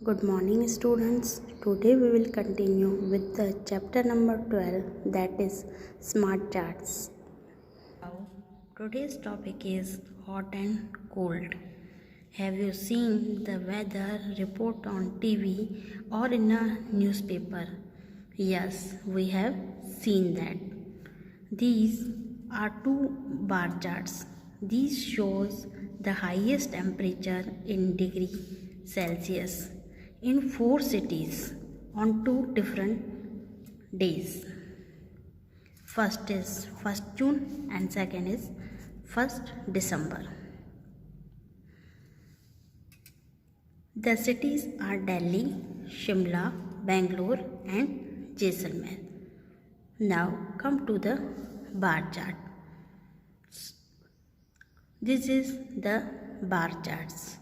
Good morning, students. Today we will continue with the chapter number 12, that is Smart Charts. Now, today's topic is hot and cold. Have you seen the weather report on TV or in a newspaper? Yes, we have seen that. These are two bar charts. These shows the highest temperature in degree Celsius in 4 cities on 2 different days. First is 1st June and second is 1st December. The cities are Delhi, Shimla, Bangalore and Jaisalmer. Now come to the bar chart. This is the bar charts.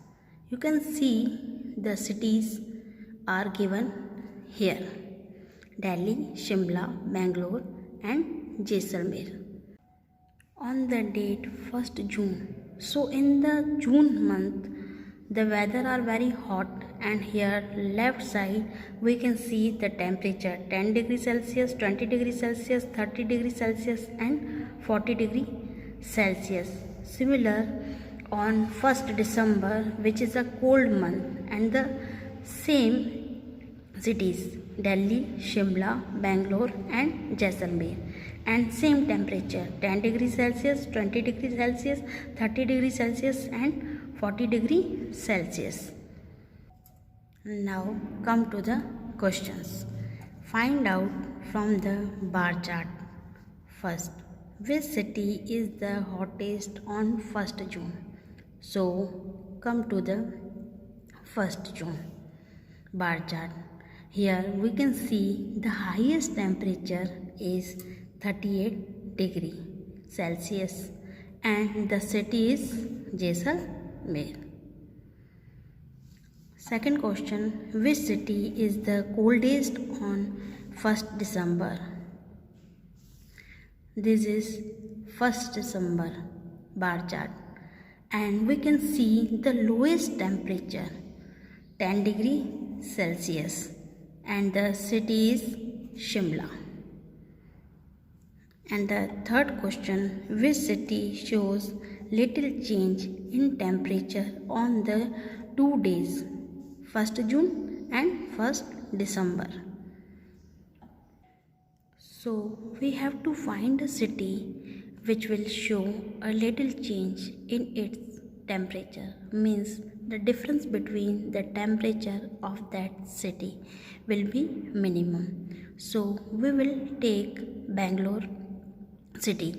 You can see the cities are given here: Delhi, Shimla, Bangalore and Jaisalmer. On the date 1st June. So in the June month the weather are very hot, and here left side we can see the temperature 10 degrees Celsius, 20 degrees Celsius, 30 degrees Celsius and 40 degrees Celsius. Similar on 1st December, which is a cold month, and the same cities Delhi, Shimla, Bangalore and Jaisalmer, and same temperature 10 degrees Celsius, 20 degrees Celsius, 30 degrees Celsius and 40 degrees Celsius. Now come to the questions. Find out from the bar chart. First, which city is the hottest on 1st June? So come to the 1st June bar chart. Here we can see the highest temperature is 38 degree Celsius and the city is Jaisalmer. Second question, which city is the coldest on 1st December? This is 1st December bar chart, and we can see the lowest temperature 10 degree Celsius and the city is Shimla. And the third question, which city shows little change in temperature on the 2 days 1st June and 1st December? So we have to find a city which will show a little change in its temperature, means the difference between the temperature of that city will be minimum. So we will take Bangalore city,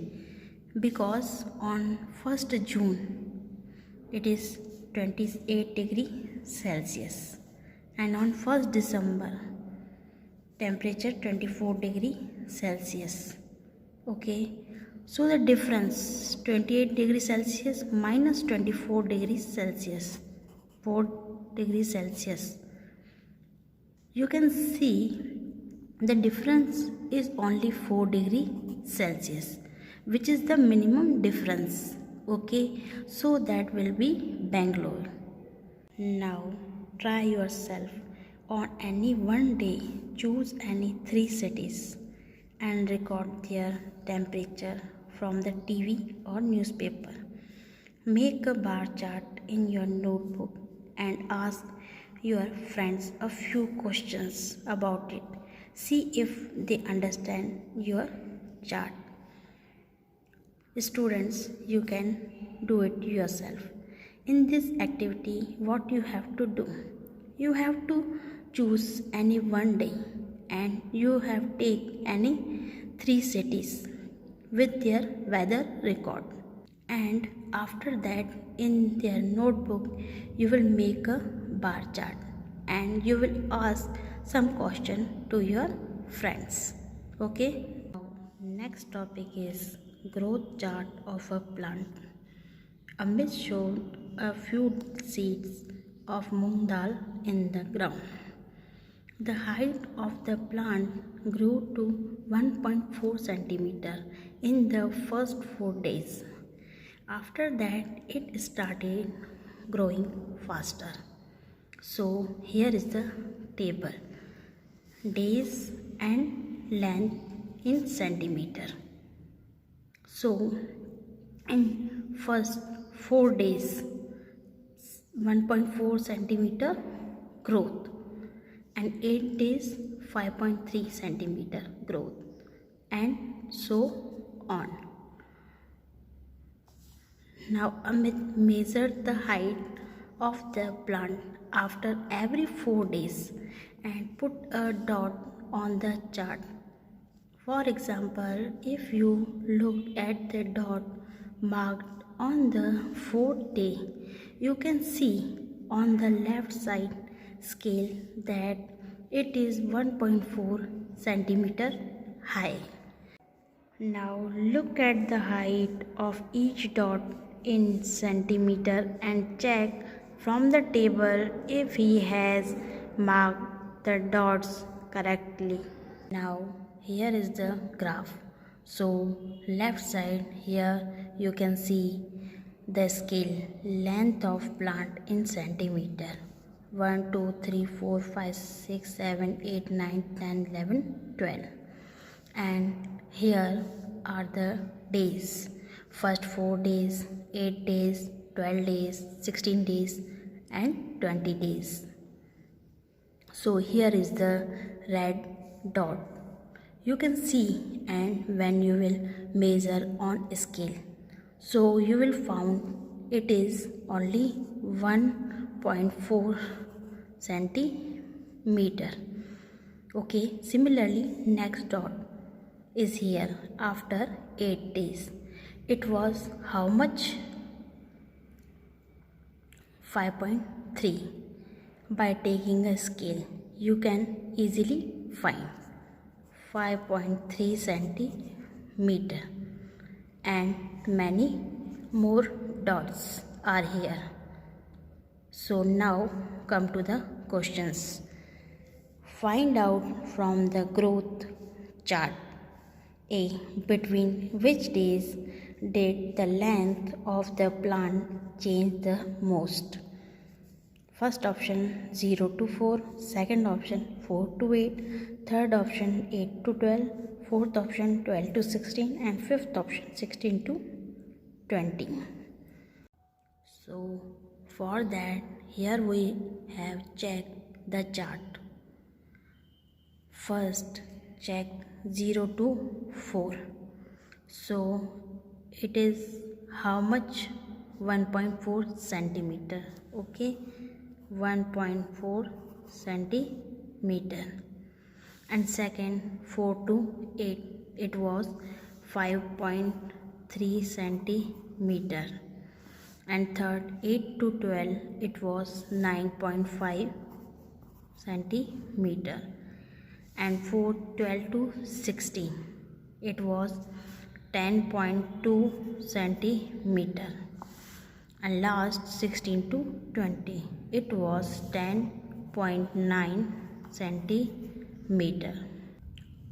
because on 1st June it is 28 degree Celsius and on 1st December temperature 24 degree Celsius. Okay, so the difference 28 degrees Celsius minus 24 degrees Celsius, 4 degrees Celsius. You can see the difference is only 4 degree Celsius, which is the minimum difference. Okay, so that will be Bangalore. Now try yourself. On any one day, choose any 3 cities and record their temperature from the TV or newspaper. Make a bar chart in your notebook and ask your friends a few questions about it. See if they understand your chart. Students, you can do it yourself. In this activity, what you have to do? You have to choose any one day and you have take any 3 cities with their weather record, and after that in their notebook you will make a bar chart and you will ask some question to your friends. Okay, next topic is growth chart of a plant. Amit showed a few seeds of moong dal in the ground. The height of the plant grew to 1.4 centimeter in the first 4 days. After that, it started growing faster. So here is the table, days and length in centimeter. So in first 4 days 1.4 centimeter growth, and 8 days 5.3 centimeter growth, and so on. Now Amit measured the height of the plant after every 4 days and put a dot on the chart. For example, if you look at the dot marked on the 4th day, you can see on the left side scale that it is 1.4 centimeter high. Now look at the height of each dot in centimeter and check from the table if he has marked the dots correctly. Now here is the graph. So left side here you can see the scale length of plant in centimeter. 1 2 3 4 5 6 7 8 9 10 11 12, and here are the days. First 4 days, 8 days, 12 days, 16 days, and 20 days. So here is the red dot. You can see, and when you will measure on scale, so you will found it is only 1.4 centimeter. Okay, similarly next dot is here after 8 days. It was how much? 5.3. By taking a scale, you can easily find 5.3 centimeter, and many more dots are here. So now come to the questions. Find out from the growth chart. A. Between which days did the length of the plant change the most? First option 0 to 4, second option 4 to 8, third option 8 to 12, fourth option 12 to 16, and fifth option 16 to 20. So for that, here we have checked the chart. First check 0 to 4. So it is how much? 1.4 centimeter. Okay, 1.4 centimeter. And second 4 to 8, it was 5.3 centimeter. And third 8 to 12, it was 9.5 centimeter. And fourth 12 to 16, it was 10.2 centimeter. And last 16 to 20, it was 10.9 centimeter.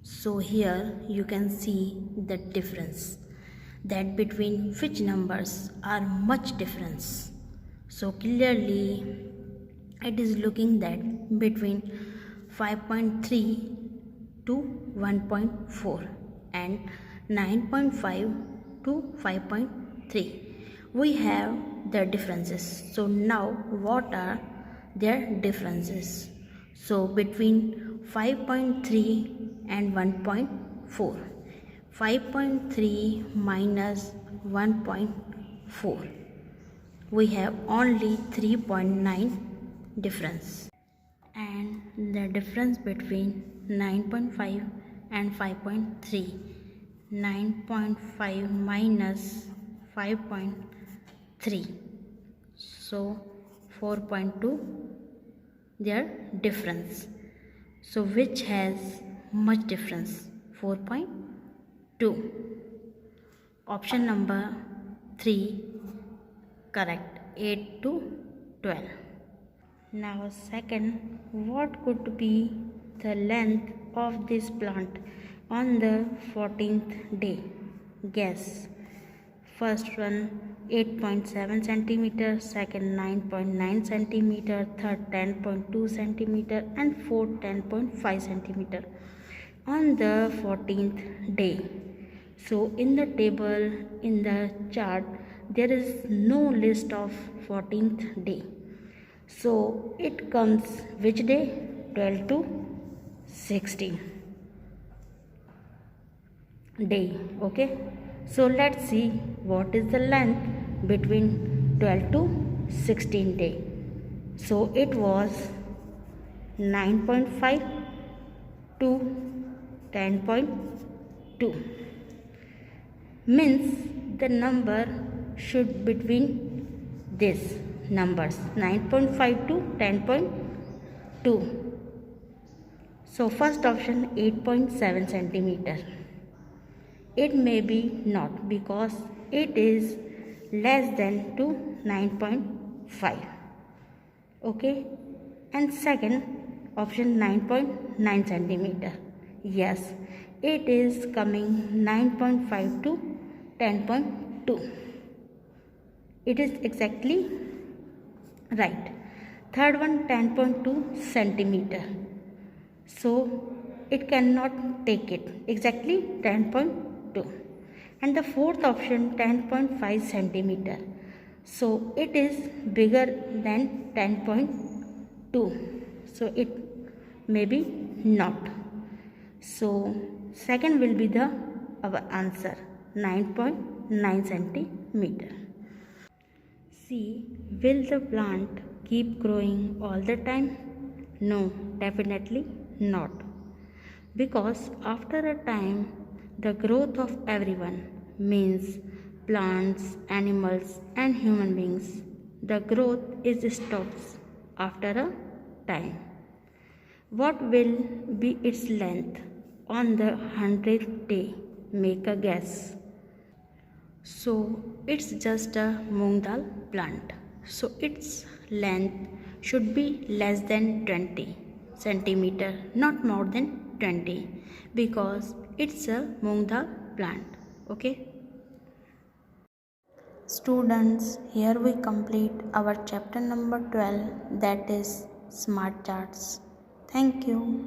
So here you can see the difference, that between which numbers are much difference. So clearly it is looking that between 5.3 to 1.4 and 9.5 to 5.3, we have the differences. So now what are their differences? So between 5.3 and 1.4, 5.3 minus 1.4, we have only 3.9 difference. And the difference between 9.5 and 5.3, 9.5 minus 5.3, so 4.2 their difference. So which has much difference? 4.2. Option number 3 correct, 8 to 12. Now second, what could be the length of this plant on the 14th day? Guess. First one 8.7 centimeter, second 9.9 centimeter, third 10.2 centimeter, and fourth 10.5 centimeter on the 14th day. So in the table, in the chart, there is no list of 14th day. So it comes which day? 12 to 16 day. Okay, so let's see what is the length between 12 to 16 day. So it was 9.5 to 10.2, means the number should between this numbers 9.5 to 10.2. So first option 8.7 centimeter. It may be not, because it is less than to 9.5. Okay, and second option 9.9 centimeter. Yes, it is coming 9.5 to 10.2. It is exactly right. Third one 10.2 centimeter. So it cannot take it exactly 10.2. And the fourth option 10.5 centimeter. So it is bigger than 10.2. So it may be not. So second will be the our answer 9.9 centimeter. See, will the plant keep growing all the time? No, definitely not. Because after a time, the growth of everyone, means plants, animals, and human beings, the growth is stops after a time. What will be its length on the 100th day? Make a guess. So it's just a moong dal plant. So its length should be less than 20 centimeter, not more than 20, because it's a moong dal plant. Okay, students, here we complete our chapter number 12, that is smart charts. Thank you.